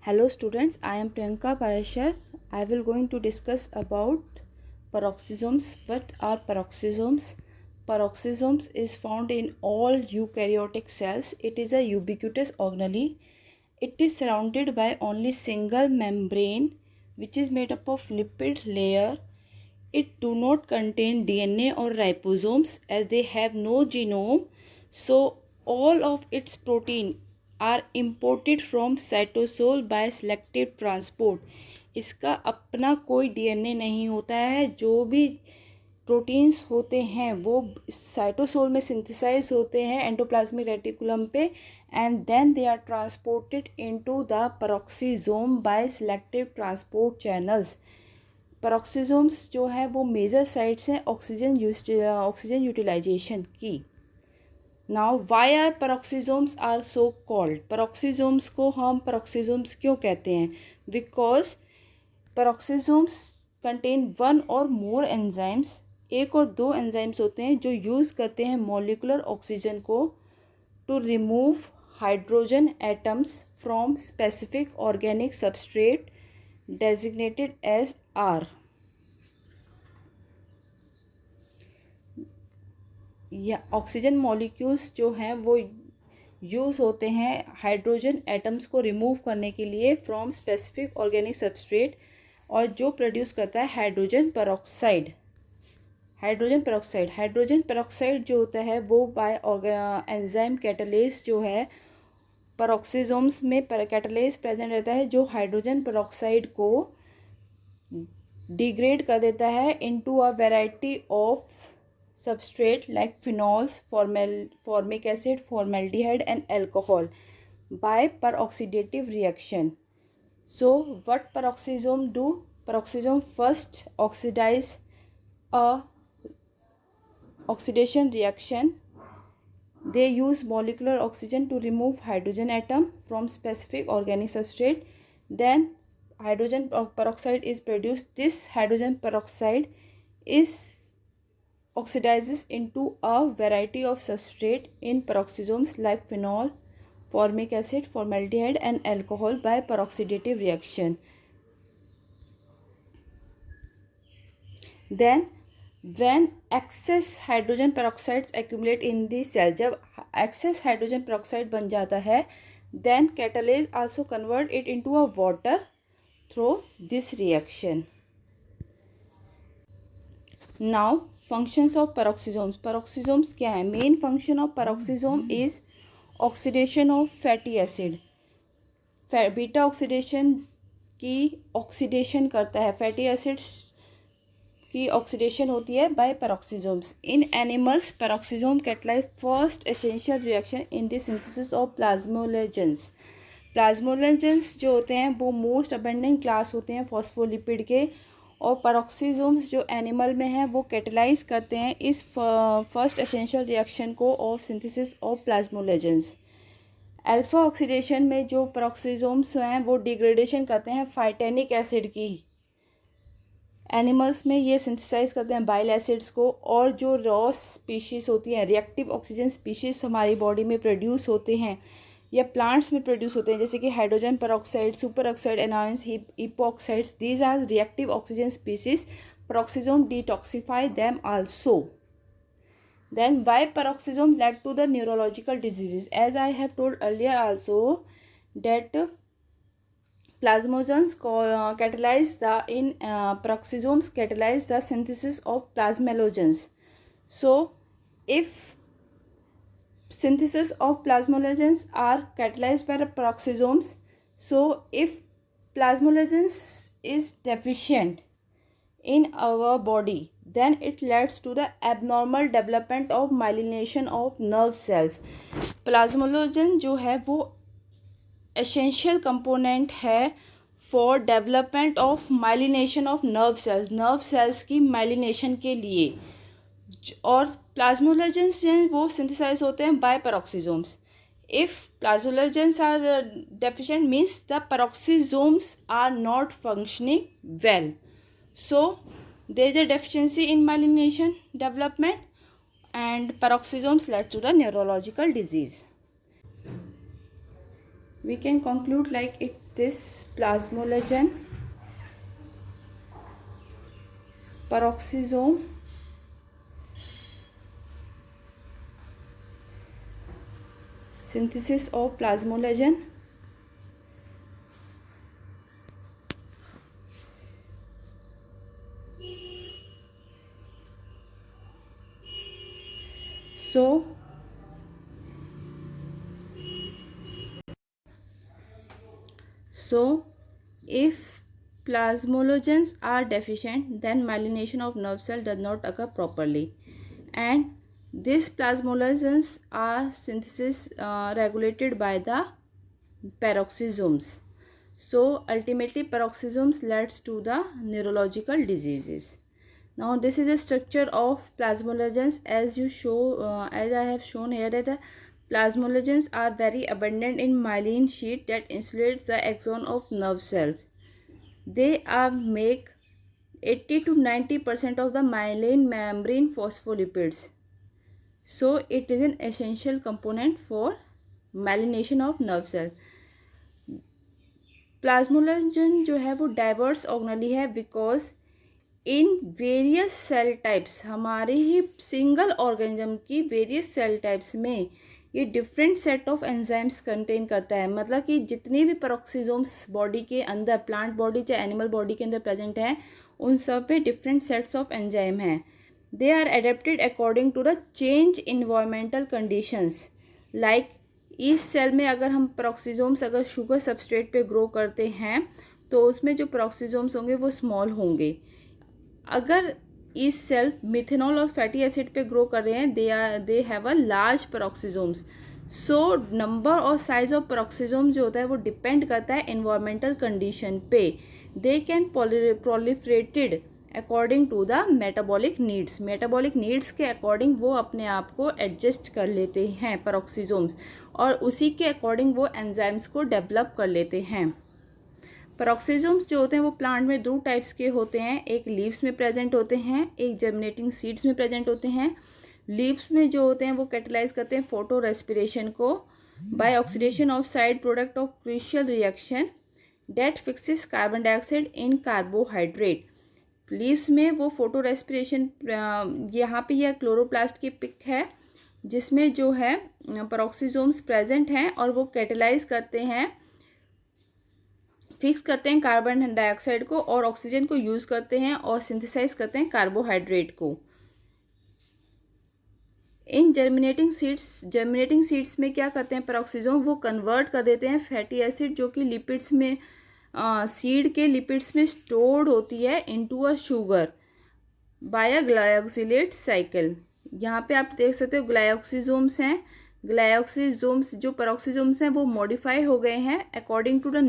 Hello students, I am Priyanka Parashar. I will going to discuss about paroxysms. What are paroxysms? Paroxysms is found in all eukaryotic cells. It is a ubiquitous organelle. It is surrounded by only single membrane which is made up of lipid layer. It do not contain DNA or ribosomes as they have no genome. So all of its protein are imported from cytosol by selective transport. इसका अपना कोई DNA नहीं होता है. जो भी proteins होते हैं वो साइटोसोल में सिंथेसाइज होते हैं एंडोप्लाज्मिक रेटिकुलम पे, and then they are transported into the peroxisome by selective transport channels. Peroxisomes जो है वो मेजर साइट्स हैं ऑक्सीजन यूटिलाइजेशन की. Now why are peroxisomes are so called. Peroxisomes को हम पेरोक्सिसोम्स क्यों कहते हैं? बिकॉज पेरोक्सिसोम्स कंटेन वन और मोर एंजाइम्स. एक और दो एंजाइम्स होते हैं जो यूज़ करते हैं मॉलिक्यूलर ऑक्सीजन को to remove hydrogen atoms from specific organic substrate designated as R. या ऑक्सीजन मॉलिक्यूल्स जो हैं वो यूज़ होते हैं हाइड्रोजन एटम्स को रिमूव करने के लिए फ्रॉम स्पेसिफिक ऑर्गेनिक सबस्ट्रेट, और जो प्रोड्यूस करता है हाइड्रोजन पेरोक्साइड. हाइड्रोजन पेरोक्साइड जो होता है वो बाय एंजाइम कैटालेस जो है पेरोक्सिसोम्स में कैटालेस प्रेजेंट रहता है जो हाइड्रोजन पेरोक्साइड को डिग्रेड कर देता है into a variety of substrate like phenols, formic acid, formaldehyde and alcohol by peroxidative reaction. So what peroxisome do? Peroxisome first oxidize a oxidation reaction. They use molecular oxygen to remove hydrogen atom from specific organic substrate. Then hydrogen peroxide is produced. This hydrogen peroxide is oxidizes into a variety of substrate in peroxisomes like phenol, formic acid, formaldehyde and alcohol by peroxidative reaction. Then when excess hydrogen peroxides accumulate in the cell, जब excess hydrogen peroxide बन जाता है, then catalase also convert it into a water through this reaction. Now functions of peroxisomes. Peroxisomes क्या है? Main function of peroxisome is oxidation of fatty acid. Beta oxidation की oxidation करता है, fatty acids की ऑक्सीडेशन होती है by peroxisomes. In animals peroxisome catalyse first essential reaction in the synthesis of plasmalogens. Plasmalogens जो होते हैं वो मोस्ट अबेंडेंट क्लास होते हैं फॉस्फोलिपिड के, और पेरोक्सिसोम्स जो एनिमल में हैं वो कैटलाइज करते हैं इस फर्स्ट एसेंशियल रिएक्शन को of synthesis of plasmalogens. Alpha oxidation में जो पेरोक्सिसोम्स हैं वो डिग्रेडेशन करते हैं फाइटेनिक एसिड की. एनिमल्स में ये सिंथेसाइज करते हैं बाइल एसिड्स को, और जो रॉ स्पीशीज़ होती हैं, रिएक्टिव ऑक्सीजन स्पीशीज़ हमारी बॉडी में प्रोड्यूस होते हैं या प्लांट्स में प्रोड्यूस होते हैं, जैसे कि hydrogen peroxide, superoxide anions, epoxides. These are reactive oxygen species. Peroxisome detoxify them also. Then why peroxisome led to the neurological diseases? As I have told earlier also that plasmogens catalyze peroxisomes catalyze the synthesis of plasmalogens. So if synthesis of plasmalogens are catalyzed by the peroxisomes, so if plasmalogens is deficient in our body, then it leads to the abnormal development of myelination of nerve cells. Plasmalogen जो है वो essential component है for development of myelination of nerve cells, nerve cells की myelination के लिए. और प्लाज्मोलोजेंस जो हैं वो सिंथेसाइज होते हैं by peroxisomes. If plasmalogens are deficient means the peroxisomes are not functioning well. So there is a deficiency in myelination development, and peroxisomes led to the neurological disease. we can conclude like it this plasmalogen, peroxisome, synthesis of plasmalogen, so if plasmalogens are deficient, then myelination of nerve cell does not occur properly, and these plasmalogens are synthesis regulated by the peroxisomes. So ultimately peroxisomes leads to the neurological diseases. Now this is a structure of plasmalogens as as I have shown here that the plasmalogens are very abundant in myelin sheet that insulates the axon of nerve cells. They make 80 to 90% of the myelin membrane phospholipids. So it is an essential component for myelination of nerve cells. Plasmalogen जो है वो diverse organelle है because in various cell types, हमारे ही single organism की various cell types में ये different set of enzymes contain करता है. मतलब कि जितने भी पेरोक्सिसोम्स बॉडी के अंदर, प्लांट बॉडी चाहे एनिमल बॉडी के अंदर प्रेजेंट हैं, उन सब पे डिफरेंट सेट्स ऑफ एंजाइम हैं. They are adapted according to the change environmental conditions. Like इस सेल में अगर हम पेरोक्सिसोम्स अगर शुगर सबस्ट्रेट पे ग्रो करते हैं तो उसमें जो पेरोक्सिसोम्स होंगे वो स्मॉल होंगे. अगर इस सेल मिथेनॉल और फैटी एसिड पे ग्रो कर रहे हैं, they have a large peroxisomes. So number और साइज ऑफ पेरोक्सिसोम जो होता है वो डिपेंड करता है इन्वायरमेंटल कंडीशन पे. They can proliferated according to the metabolic needs. Metabolic needs के अकॉर्डिंग वो अपने आप को एडजस्ट कर लेते हैं पेरोक्सिसोम्स, और उसी के अकॉर्डिंग वो एंजाइम्स को डेवलप कर लेते हैं. पेरोक्सिसोम्स जो होते हैं वो प्लांट में दो टाइप्स के होते हैं. एक लीव्स में प्रेजेंट होते हैं, एक जर्मिनेटिंग सीड्स में प्रेजेंट होते हैं. लीव्स में जो होते हैं वो कैटेलाइज करते हैं फोटो रेस्पिरेशन को by oxidation of side product of crucial reaction that fixes carbon dioxide in carbohydrate. Leaves में वो फोटो रेस्पिरेशन, यहाँ पे यह क्लोरोप्लास्ट की पिक है जिसमें जो है पेरोक्सिसोम्स प्रेजेंट हैं और वो कैटेलाइज करते हैं, फिक्स करते हैं कार्बन डाइऑक्साइड को और ऑक्सीजन को यूज़ करते हैं और सिंथेसाइज करते हैं कार्बोहाइड्रेट को. इन जर्मिनेटिंग सीड्स में क्या करते हैं पेरोक्सिसोम, वो कन्वर्ट कर देते हैं फैटी एसिड जो कि लिपिड्स में सीड के लिपिड्स में स्टोर्ड होती है into a sugar by a glycosylate cycle. यहाँ पे आप देख सकते हो ग्लाइकोसिसोम्स हैं. ग्लाइकोसिसोम्स जो पेरोक्सिसोम्स हैं वो मॉडिफाई हो गए हैं अकॉर्डिंग टू द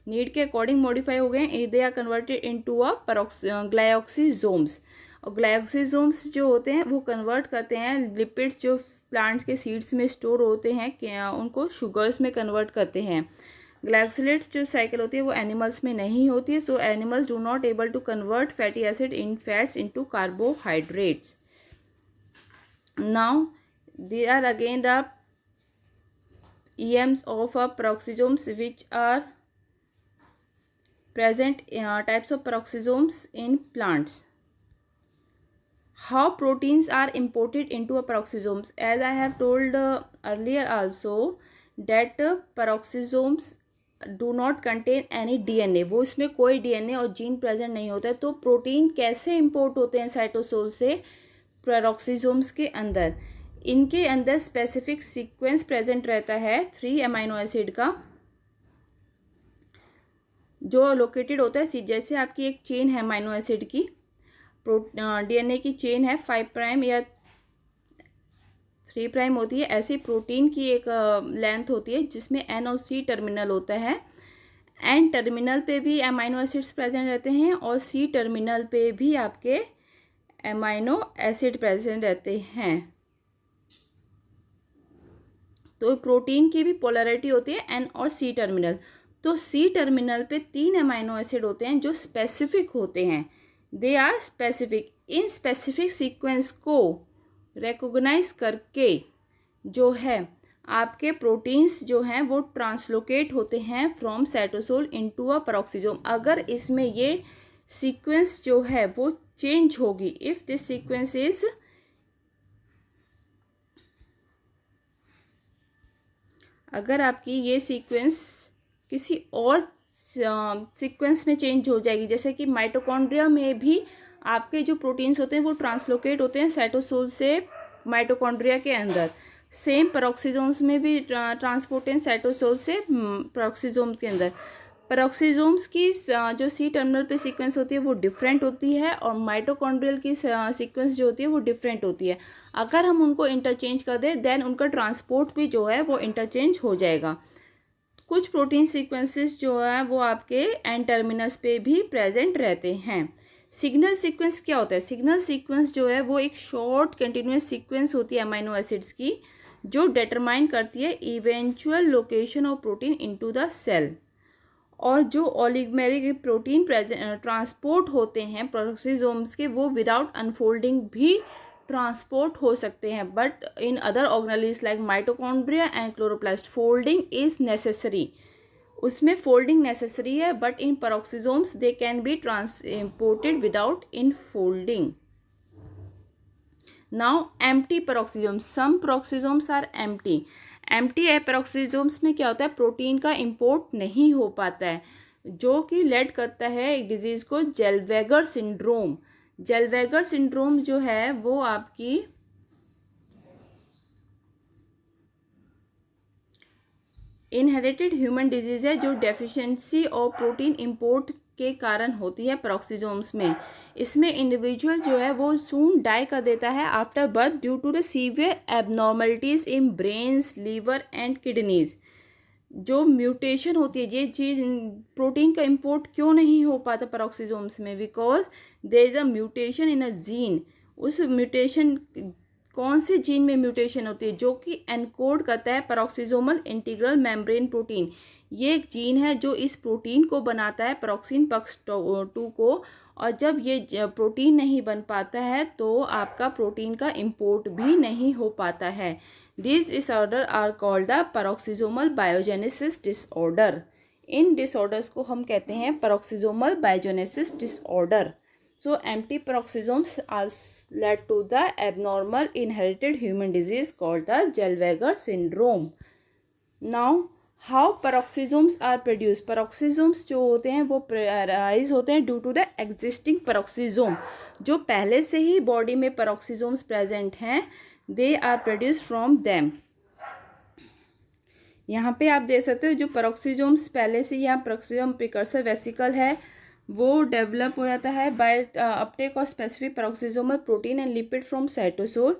नीड के अकॉर्डिंग मॉडिफाई हो गए हैं. They are converted into a glyoxysomes. और ग्लाइकोसिसोम्स जो होते हैं वो कन्वर्ट करते हैं लिपिड्स जो प्लांट्स के सीड्स में स्टोर होते हैं उनको शुगर्स में कन्वर्ट करते हैं. ग्लाइकोसिलेट जो साइकिल होती है वो एनिमल्स में नहीं होती है. So animals do not able to convert fatty acid in fats into carbohydrates. Now they are again the EMs of peroxisomes which are present types of peroxisomes in plants. How proteins are imported into a peroxisomes? As I have told earlier also that peroxisomes do not contain any DNA. वो इसमें कोई DNA और gene present नहीं होता है. तो protein कैसे import होते हैं साइटोसोल से पेरोक्सिसोम्स के अंदर? इनके अंदर स्पेसिफिक सीक्वेंस प्रेजेंट रहता है 3 अमाइनो एसिड का जो लोकेटेड होता है. जैसे आपकी एक चेन है अमाइनो एसिड की, डीएनए की चेन है 5 प्राइम या 3 प्राइम होती है. ऐसे प्रोटीन की एक लेंथ होती है जिसमें एन और सी टर्मिनल होता है. एन टर्मिनल पे भी अमाइनो एसिड्स प्रेजेंट रहते हैं और सी टर्मिनल पे भी आपके अमाइनो एसिड प्रेजेंट रहते हैं. तो प्रोटीन की भी पोलैरिटी होती है एन और सी टर्मिनल. तो सी टर्मिनल पे 3 अमाइनो एसिड होते हैं जो स्पेसिफिक होते हैं. They are specific. इन स्पेसिफिक सीक्वेंस को रिकॉग्नाइज करके जो है आपके प्रोटीन्स जो हैं वो ट्रांसलोकेट होते हैं from cytosol into a peroxisome. अगर इसमें ये सीक्वेंस जो है वो चेंज होगी, इफ दिस सीक्वेंस इज, अगर आपकी ये सीक्वेंस किसी और सीक्वेंस में चेंज हो जाएगी, जैसे कि माइटोकॉन्ड्रिया में भी आपके जो प्रोटीन्स होते हैं वो ट्रांसलोकेट होते हैं साइटोसोल से माइटोकॉन्ड्रिया के अंदर, सेम पेरोक्सिसोम्स में भी ट्रांसपोर्टेंस साइटोसोल से पेरोक्सिसोम के अंदर। पेरोक्सिसोम्स की जो सी टर्मिनल पे सीक्वेंस होती है वो डिफरेंट होती है और माइटोकॉन्ड्रियल की सीक्वेंस जो होती है वो डिफरेंट होती है। अगर हम उनको इंटरचेंज कर दें देन उनका ट्रांसपोर्ट भी जो है वो इंटरचेंज हो जाएगा। कुछ प्रोटीन सीक्वेंसेस जो है वो आपके एन टर्मिनस पे भी प्रेजेंट रहते हैं। सिग्नल सीक्वेंस क्या होता है? सिग्नल सीक्वेंस जो है वो एक शॉर्ट कंटिन्यूस सीक्वेंस होती है अमीनो एसिड्स की, जो डिटरमाइन करती है eventual location of protein into the cell. और जो ओलिगोमेरिक प्रोटीन ट्रांसपोर्ट होते हैं पेरोक्सिसोम्स के, वो विदाउट अनफोल्डिंग भी ट्रांसपोर्ट हो सकते हैं, but in other organelles like mitochondria and chloroplast folding is necessary. उसमें फोल्डिंग नेसेसरी है, but in peroxisomes they can be transported without in folding. Now empty peroxisomes, some peroxisomes are empty. Empty peroxisomes में क्या होता है, protein का import नहीं हो पाता है, जो कि लेड करता है एक डिजीज़ को, जेलवेगर सिंड्रोम। जेलवेगर सिंड्रोम जो है वो आपकी इनहेरिटेड ह्यूमन डिजीज़ है, जो डेफिशिएंसी ऑफ प्रोटीन इंपोर्ट के कारण होती है पेरोक्सिसोम्स में। इसमें इंडिविजुअल जो है वो सून डाई कर देता है after birth due to the severe abnormalities in brains, liver and kidneys. जो म्यूटेशन होती है, ये चीज़ प्रोटीन का इंपोर्ट क्यों नहीं हो पाता पेरोक्सिसोम्स में? Because there is a mutation in a gene. उस म्यूटेशन, कौन से जीन में म्यूटेशन होती है? जो कि एनकोड करता है पेरोक्सिसोमल इंटीग्रल मेम्ब्रेन प्रोटीन। ये एक जीन है जो इस प्रोटीन को बनाता है, पेरोक्सिन पक्ष 2 को। और जब ये प्रोटीन नहीं बन पाता है तो आपका प्रोटीन का इंपोर्ट भी नहीं हो पाता है। This disorder are called the peroxisomal biogenesis disorder. इन डिसऑर्डर्स को हम कहते हैं peroxisomal biogenesis disorder. So empty peroxisomes are led to the abnormal inherited human disease called the Zellweger syndrome. Now how peroxisomes are produced? Peroxisomes जो होते हैं वो arise होते हैं due to the existing peroxisome। जो पहले से ही बॉडी में peroxisomes present हैं, they are produced from them। यहाँ पे आप देख सकते हो जो peroxisomes पहले से यहाँ peroxisome precursor वेसिकल है वो डेवलप हो जाता है by uptake of specific peroxisomal protein and lipid from cytosol.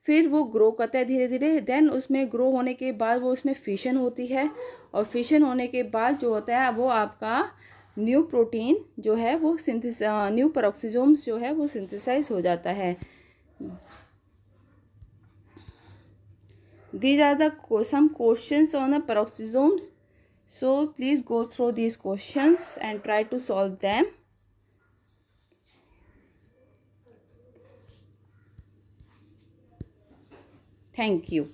फिर वो ग्रो करता है धीरे धीरे। देन उसमें ग्रो होने के बाद वो उसमें फिशन होती है, और फिशन होने के बाद जो होता है वो आपका न्यू प्रोटीन जो है वो न्यू पेरोक्सिसोम्स जो है वो सिंथेसाइज हो जाता है। These are the some questions on the peroxisomes. So please go through these questions and try to solve them. Thank you.